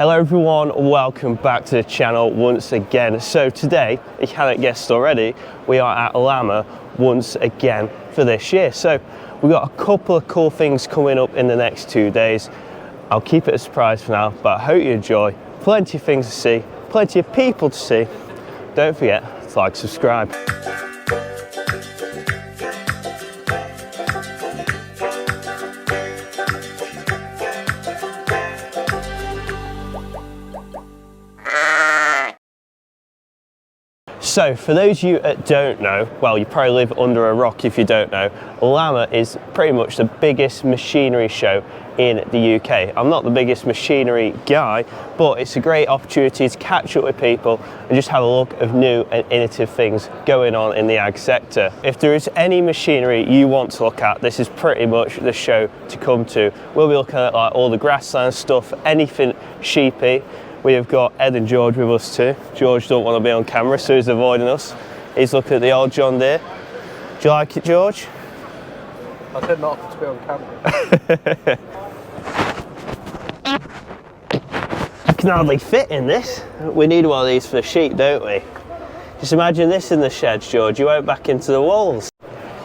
Hello everyone, welcome back to the channel once again. So today, you haven't guessed already, we are at Lamma once again for this year. So we've got a couple of cool things coming up in the next 2 days. I'll keep it a surprise for now, but I hope you enjoy. Plenty of things to see, plenty of people to see. Don't forget to like, subscribe. So for those of you that don't know, well, you probably live under a rock if you don't know, Lamma is pretty much the biggest machinery show in the UK. I'm not the biggest machinery guy, but it's a great opportunity to catch up with people and just have a look of new and innovative things going on in the ag sector. If there is any machinery you want to look at, this is pretty much the show to come to. We'll be looking at like all the grassland stuff, anything sheepy. We have got Ed and George with us too. George don't want to be on camera, so he's avoiding us. He's looking at the old John Deere. Do you like it, George? I said not to be on camera. I can hardly fit in this. We need one of these for the sheep, don't we? Just imagine this in the sheds, George. You went back into the walls.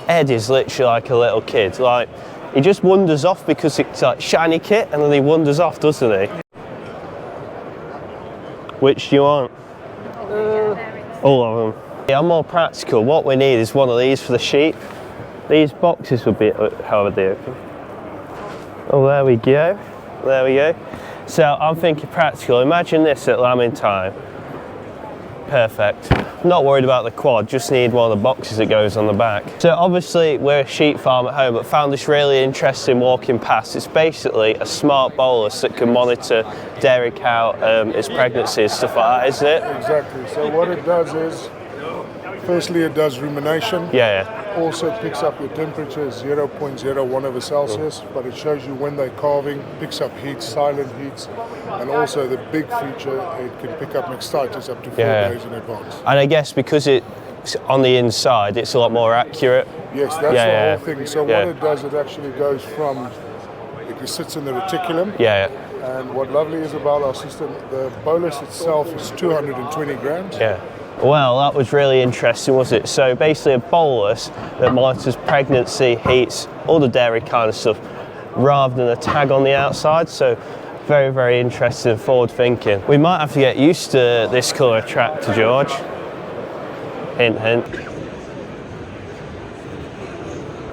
Ed is literally like a little kid. Like, he just wanders off because it's like shiny kit, and then he wanders off, doesn't he? Which do you want? All of them. Yeah, I'm more practical. What we need is one of these for the sheep. These boxes would be, how would they open? Oh, there we go. There we go. So I'm thinking practical. Imagine this at lambing time. Perfect. Not worried about the quad, just need one of the boxes that goes on the back. So obviously we're a sheep farm at home, but found this really interesting walking past. It's basically a smart bolus that can monitor dairy cow, its pregnancies, stuff like that, isn't it? Exactly. So what it does is, firstly it does rumination. Yeah. Also picks up your temperature 0.01 over Celsius, but it shows you when they're calving, picks up heat, silent heats, and also the big feature, it can pick up mastitis up to 4 days in advance. And I guess because it's on the inside, it's a lot more accurate. Yes, that's the whole thing. So what it does, it actually goes from, it sits in the reticulum. Yeah. And what lovely is about our system, the bolus itself is 220 grams. Yeah. Well, that was really interesting, was it? So basically a bolus that monitors pregnancy, heats, all the dairy kind of stuff, rather than a tag on the outside. So very, very interesting and forward thinking. We might have to get used to this colour tractor, George. Hint, hint.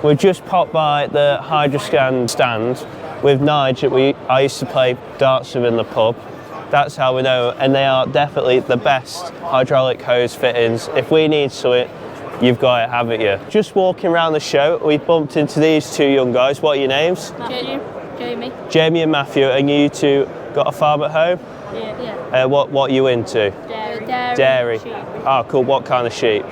We've just popped by the Hydroscan stand with Nigel. I used to play darts with in the pub. That's how we know, and they are definitely the best hydraulic hose fittings. If we need something, you've got to have it here. Just walking around the show, we bumped into these two young guys. What are your names? Jamie. Jamie and Matthew, and you two got a farm at home? Yeah. What are you into? Dairy. Sheep. Oh, cool. What kind of sheep?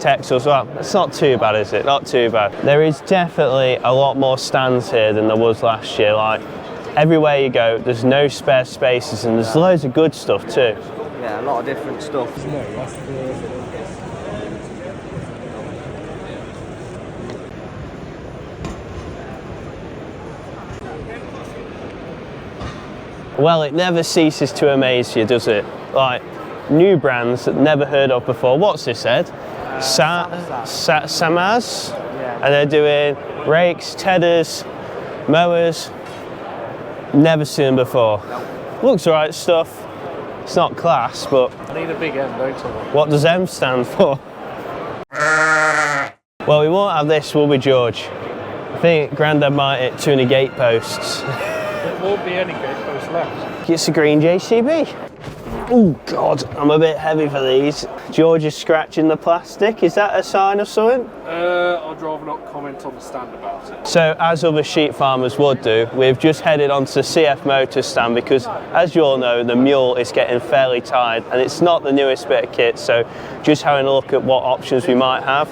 Texels. Well, it's not too bad, is it? Not too bad. There is definitely a lot more stands here than there was last year. Like, everywhere you go, there's no spare spaces, and there's loads of good stuff too. Yeah, a lot of different stuff. Well, it never ceases to amaze you, does it? Like, new brands that never heard of before. What's this, Ed? Samaz? Yeah. And they're doing rakes, tedders, mowers. Never seen them before. Nope. Looks alright stuff. It's not class, but I need a big end, don't I? what does M stand for? Well, we won't have this, will we, George? I think Grandad might hit too many gate posts. There won't be any gate posts left. It's a green JCB. Oh God, I'm a bit heavy for these. George is scratching the plastic. Is that a sign of something? I'd rather not comment on the stand about it. So, as other sheep farmers would do, we've just headed onto the CF Motors stand because, as you all know, the mule is getting fairly tired and it's not the newest bit of kit, so just having a look at what options we might have.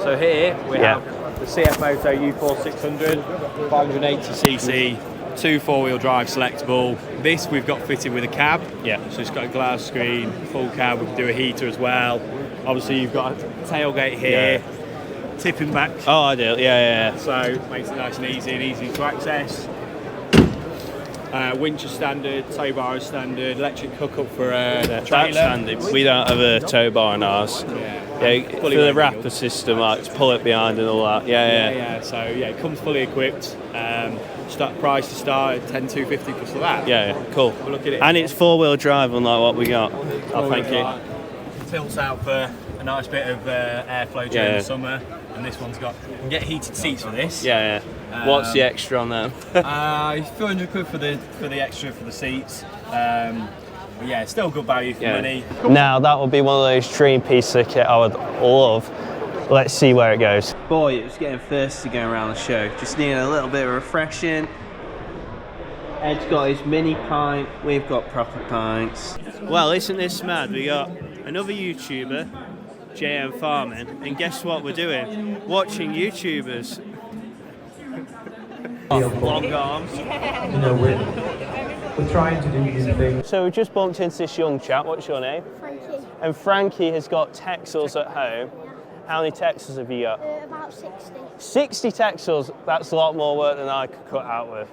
So here we have the CF Moto U4 600, 580cc, 2 4-wheel drive selectable. This we've got fitted with a cab. Yeah. So it's got a glass screen, full cab, we can do a heater as well. Obviously you've got a tailgate here, tipping back. Oh, ideal, yeah. So makes it nice and easy to access. Winch is standard, tow bar is standard, electric hookup for a That's trailer. standard. We don't have a tow bar in ours. Yeah, for Fully the manual. wrapper system, like to pull it behind and all that. Yeah. So yeah, it comes fully equipped. Price to start at 10,250 plus the that. Yeah, cool. We'll look at it. And it's 4-wheel drive, unlike what we got. Oh, thank you. Tilts out for a nice bit of airflow during the summer, and this one's got. You can get heated seats for this. Yeah. What's the extra on them? 400 quid for the extra for the seats. But yeah, it's still good value for money. Now that would be one of those dream pieces of kit I would love. Let's see where it goes. Boy, it was getting thirsty going around the show. Just needing a little bit of refreshing. Ed's got his mini pint, we've got proper pints. Well, isn't this mad? We got another YouTuber, JM Farming, and guess what we're doing? Watching YouTubers. Long arms. You know, we're trying to do new things. So we just bumped into this young chap. What's your name? Frankie. And Frankie has got Texels at home. How many Texels have you got? About 60. 60 Texels. That's a lot more work than I could cut out with.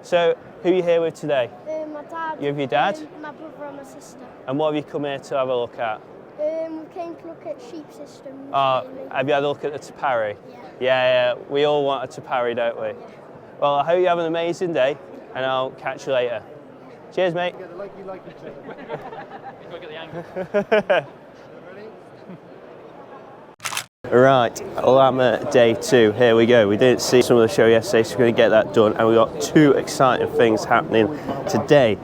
So who are you here with today? My dad. You have your dad? My brother and my sister. And what have you come here to have a look at? We came to look at sheep systems. mainly. Have you had a look at the Tapari? Yeah. Yeah. We all want a Tapari, don't we? Yeah. Well, I hope you have an amazing day, and I'll catch you later. Cheers, mate. Right, Lamma day 2, here we go. We didn't see some of the show yesterday, so we're going to get that done, and we've got 2 exciting things happening today.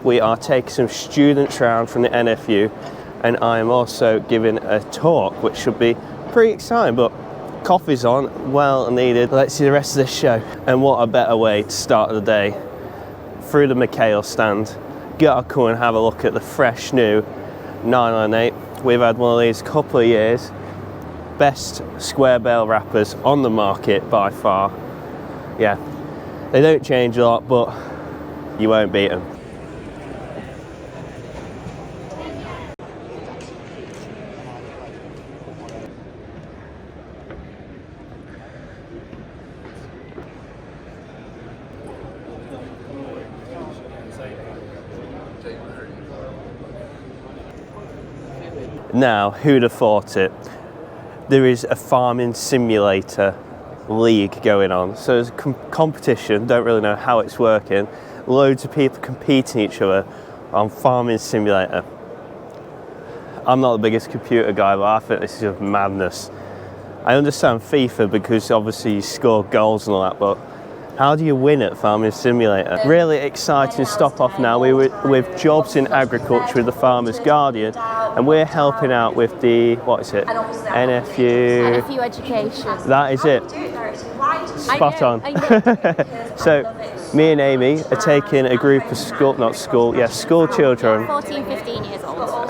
We are taking some students around from the NFU, and I am also giving a talk, which should be pretty exciting, but coffee's on, well needed. Let's see the rest of this show. And what a better way to start the day. Through the McHale stand, gotta come and have a look at the fresh new 998. We've had one of these a couple of years. Best square bale wrappers on the market by far. Yeah, they don't change a lot, but you won't beat them. Now, who'd have thought it? There is a farming simulator league going on. So there's a competition, don't really know how it's working. Loads of people competing each other on farming simulator. I'm not the biggest computer guy, but I think this is just madness. I understand FIFA because obviously you score goals and all that, but how do you win at Farming Simulator? Really exciting stop off now. We were with Jobs in Agriculture with the Farmer's Guardian, and we're helping out with the, what is it? NFU. NFU education. That is it. Spot on. So, me and Amy are taking a group of school children 14, 15 years old.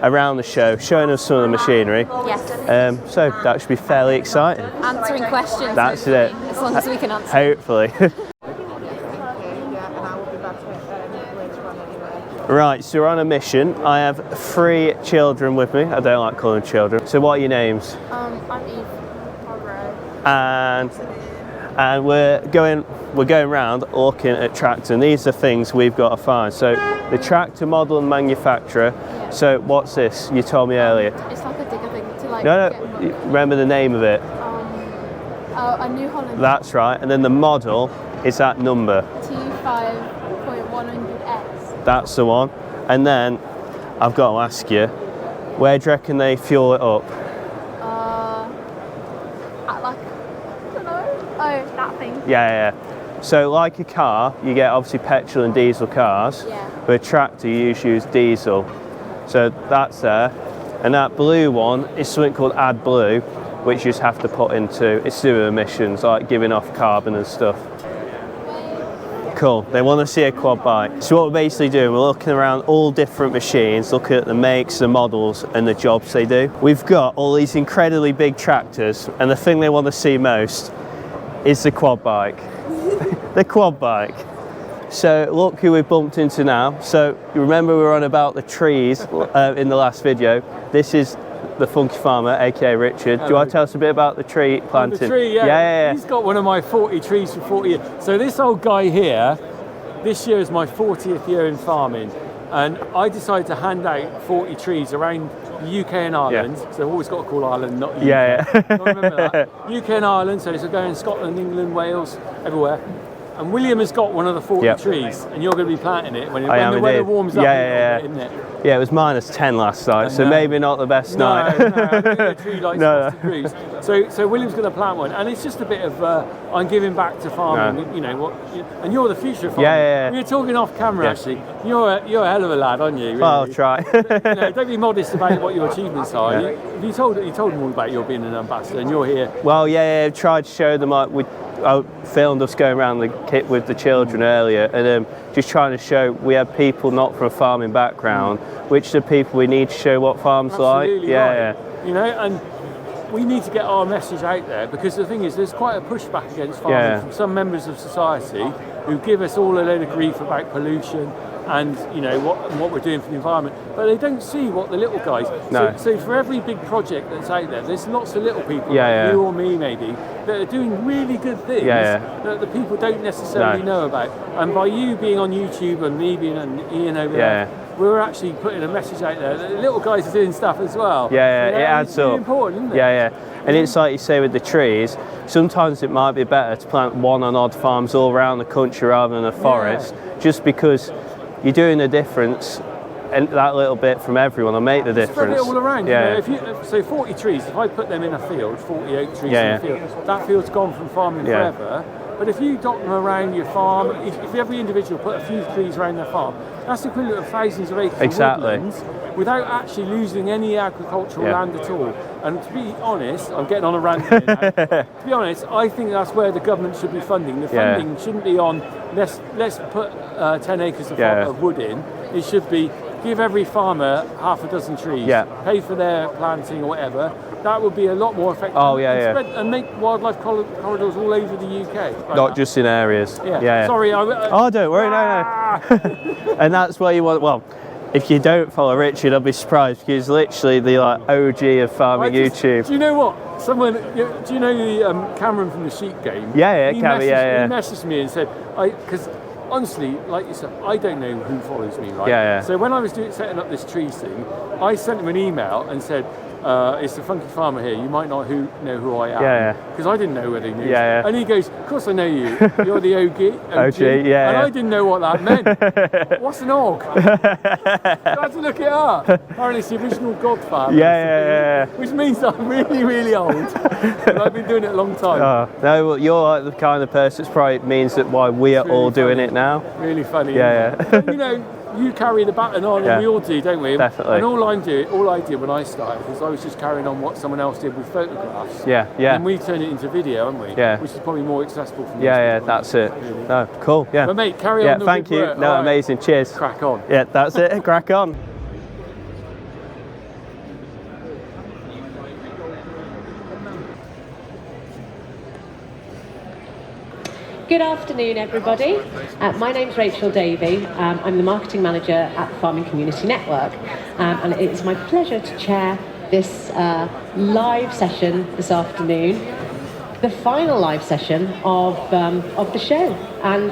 around the show, showing us some of the machinery. Yes. So that should be fairly exciting. Answering questions. That's it. As long as we can answer. Hopefully. Right, so we're on a mission. I have 3 children with me. I don't like calling them children. So what are your names? I'm Eve. And we're going around looking at tractors, and these are things we've got to find. So the tractor model and manufacturer. So what's this? You told me earlier. It's like a digger thing to like. No, remember the name of it? A New Holland. That's right. And then the model is that number. T5.100X. That's the one. And then I've got to ask you, where do you reckon they fuel it up? That thing. Yeah. So like a car, you get obviously petrol and diesel cars. Yeah. With a tractor, you usually use diesel. So that's there. And that blue one is something called AdBlue, which you just have to put into, it's to do with emissions, like giving off carbon and stuff. Cool, they want to see a quad bike. So what we're basically doing, we're looking around all different machines, looking at the makes, the models and the jobs they do. We've got all these incredibly big tractors, and the thing they want to see most is the quad bike. The quad bike. So look who we've bumped into now. So you remember we were on about the trees in the last video. This is the Funky Farmer, aka Richard. Do you want to tell us a bit about the tree planting? The tree, yeah. Yeah. He's got one of my 40 trees for 40 years. So this old guy here this year is my 40th year in farming, and I decided to hand out 40 trees around the UK and Ireland. So I've always got to call Ireland, not UK. Don't remember that. UK and Ireland, so it's going in Scotland, England, Wales, everywhere. And William has got one of the 40 trees, and you're going to be planting it when the weather warms up a little bit, isn't it? Yeah, it was -10 last night, so maybe not the best night. No, I think the tree likes 40 degrees. So William's going to plant one, and it's just a bit of I'm giving back to farming. You know what? And you're the future of farming. We were talking off camera actually. You're a hell of a lad, aren't you? Really? Well, I'll try. Don't be modest about what your achievements are. You told them all about your being an ambassador, and you're here. Well, I tried to show them. I filmed us going around the kit with the children earlier, and just trying to show we have people not from a farming background, which are the people we need to show what farms like. Right. You know, and we need to get our message out there, because the thing is, there's quite a pushback against farming from some members of society who give us all a load of grief about pollution and what we're doing for the environment, but they don't see what the little guys. So for every big project that's out there, there's lots of little people, you or me maybe, that are doing really good things that the people don't necessarily know about. And by you being on YouTube and me being on Ian over there, we're actually putting a message out there that the little guys are doing stuff as well. It adds it's really up. important, isn't it? And it's like you say with the trees, sometimes it might be better to plant one on odd farms all around the country rather than a forest, just because you're doing a difference, and that little bit from everyone will make the difference. Spread it all around. So 40 trees, if I put them in a field, 40 oak trees in a field, that field's gone from farming forever. But if you dot them around your farm, if every individual put a few trees around their farm, that's the equivalent of thousands of acres of woodlands without actually losing any agricultural land at all. And to be honest, I'm getting on a rant here now. To be honest, I think that's where the government should be funding. The funding shouldn't be on let's put 10 acres of wood in. It should be give every farmer half a dozen trees, pay for their planting or whatever. That would be a lot more effective. And make wildlife corridors all over the UK. Not just in areas. Sorry. Don't worry, no. And that's why you want, well, if you don't follow Richard, I'll be surprised, because he's literally the OG of farming YouTube. Do you know what? Someone, do you know the Cameron from the Sheep Game? He messaged me and said, because honestly, like you said, I don't know who follows me, right? So when I was setting up this trees thing, I sent him an email and said, it's the funky farmer here, you might not know who I am. Because I didn't know whether he knew. And he goes, of course I know you. You're the OG. And I didn't know what that meant. What's an og? I had to look it up. Apparently it's the original godfather. Which means I'm really, really old. And I've been doing it a long time. No, well, you're like the kind of person that probably means that why we are all doing it now. Really funny. And, you carry the baton on, and we all do, don't we? Definitely. And all I did when I started was I was just carrying on what someone else did with photographs. And we turned it into video, haven't we? Which is probably more accessible for me. That's it. Really. No, cool. But mate, carry on. Thank you. Work. No, amazing. Cheers. Crack on. That's it. Crack on. Good afternoon, everybody. My name's Rachel Davey. I'm the marketing manager at the Farming Community Network, and it is my pleasure to chair this live session this afternoon, the final live session of the show. And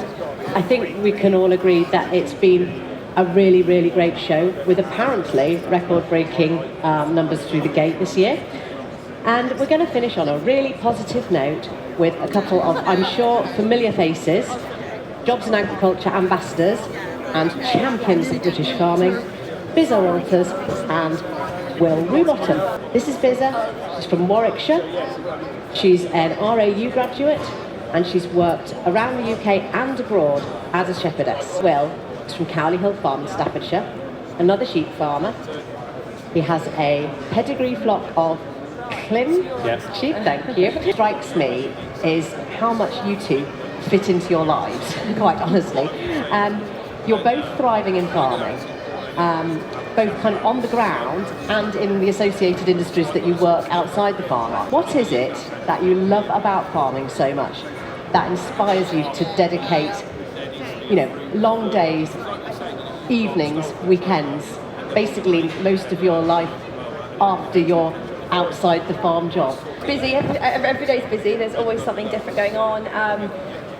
I think we can all agree that it's been a really, really great show with apparently record-breaking numbers through the gate this year. And we're going to finish on a really positive note with a couple of, I'm sure, familiar faces, Jobs and Agriculture ambassadors and champions of British farming, Bizza Walters and Will Rubottom. This is Bizza. She's from Warwickshire. She's an RAU graduate, and she's worked around the UK and abroad as a shepherdess. Will is from Cowley Hill Farm in Staffordshire, another sheep farmer. He has a pedigree flock of sheep, thank you. What strikes me is how much you two fit into your lives, quite honestly. You're both thriving in farming, both kind of on the ground and in the associated industries that you work outside the farm. What is it that you love about farming so much that inspires you to dedicate, long days, evenings, weekends, basically most of your life after your outside the farm job? Busy, every day's busy, there's always something different going on.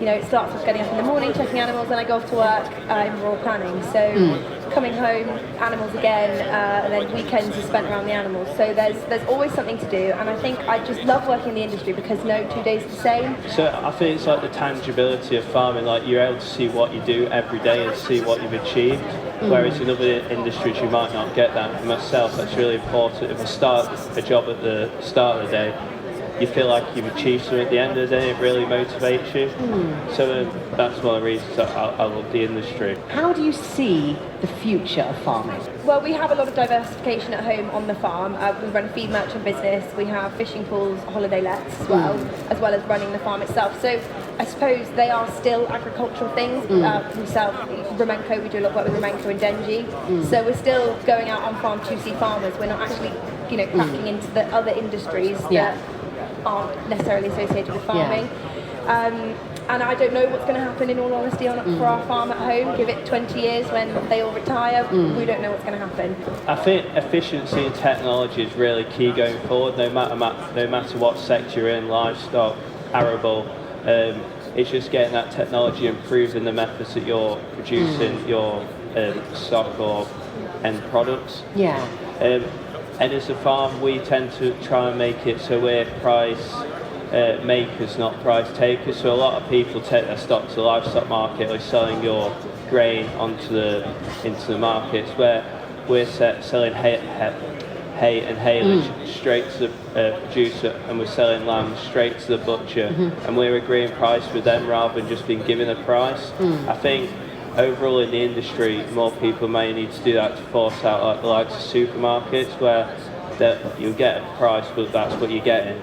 you know, it starts with getting up in the morning, checking animals, then I go off to work in rural planning. So coming home, animals again, and then weekends are spent around the animals. So there's always something to do, and I think I just love working in the industry because no 2 days are the same. So I think it's like the tangibility of farming, like you're able to see what you do every day and see what you've achieved. Whereas in other industries you might not get that. For myself, that's really important. If I start a job at the start of the day, you feel like you've achieved something at the end of the day, it really motivates you. So that's one of the reasons I love the industry. How do you see the future of farming? Well, we have a lot of diversification at home on the farm. We run a feed merchant business, we have fishing pools, holiday lets as well as running the farm itself. So I suppose they are still agricultural things. We sell Remenco, we do a lot of work with Remenco and Denji. So we're still going out on farm to see farmers. We're not actually, you know, cracking into the other industries that aren't necessarily associated with farming. And I don't know what's going to happen, in all honesty, for our farm at home. Give it 20 years when they all retire, we don't know what's going to happen. I think efficiency and technology is really key going forward, no matter what sector you're in, livestock, arable. It's just getting that technology, improving the methods that you're producing your stock or end products. And as a farm, we tend to try and make it so we're price makers, not price takers. So a lot of people take their stock to the livestock market or selling your grain into the markets, where we're selling hay and haylage straight to the producer, and we're selling lamb straight to the butcher, and we're agreeing price with them rather than just being given a price. I think overall in the industry, more people may need to do that to force out like the likes of supermarkets, where you get a price, but that's what you're getting.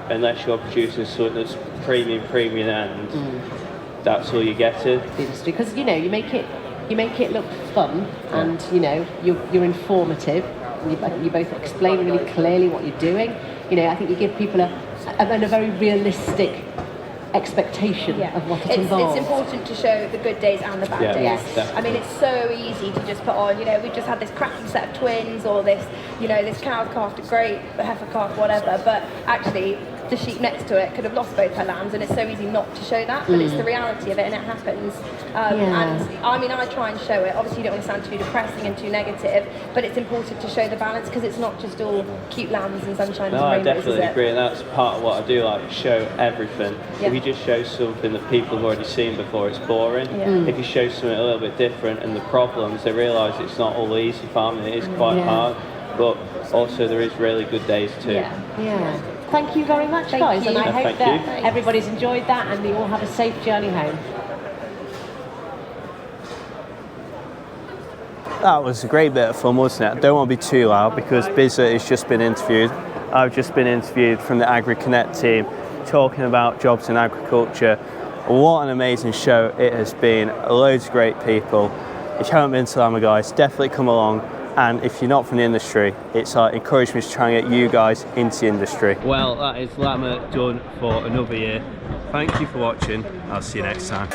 Unless you're producing something that's premium end, that's all you're getting. Because you know, you make it look fun, and you know, you're informative. You both explain really clearly what you're doing. You know, I think you give people a very realistic expectation of what it involves. It's important to show the good days and the bad days. I mean, it's so easy to just put on, you know, we've just had this cracking set of twins, or this, you know, this cow calf, great, the heifer calf, whatever, but actually the sheep next to it could have lost both her lambs, and it's so easy not to show that, but it's the reality of it, and it happens. And I mean, I try and show it. Obviously you don't want to sound too depressing and too negative, but it's important to show the balance, because it's not just all cute lambs and sunshine and rainbows. I definitely agree, and that's part of what I do, like show everything. If you just show something that people have already seen before, it's boring. If you show something a little bit different and the problems, they realise it's not all easy farming, it is quite hard, but also there is really good days too. Thank you very much, guys, and I hope that everybody's enjoyed that and you all have a safe journey home. That was a great bit of fun, wasn't it? I don't want to be too loud because Bizza has just been interviewed. I've just been interviewed from the AgriConnect team, talking about jobs in agriculture. What an amazing show it has been. Loads of great people. If you haven't been to Lamma, guys, definitely come along. And if you're not from the industry, it's encouragement to try and get you guys into the industry. Well, that is Lamma done for another year. Thank you for watching. I'll see you next time.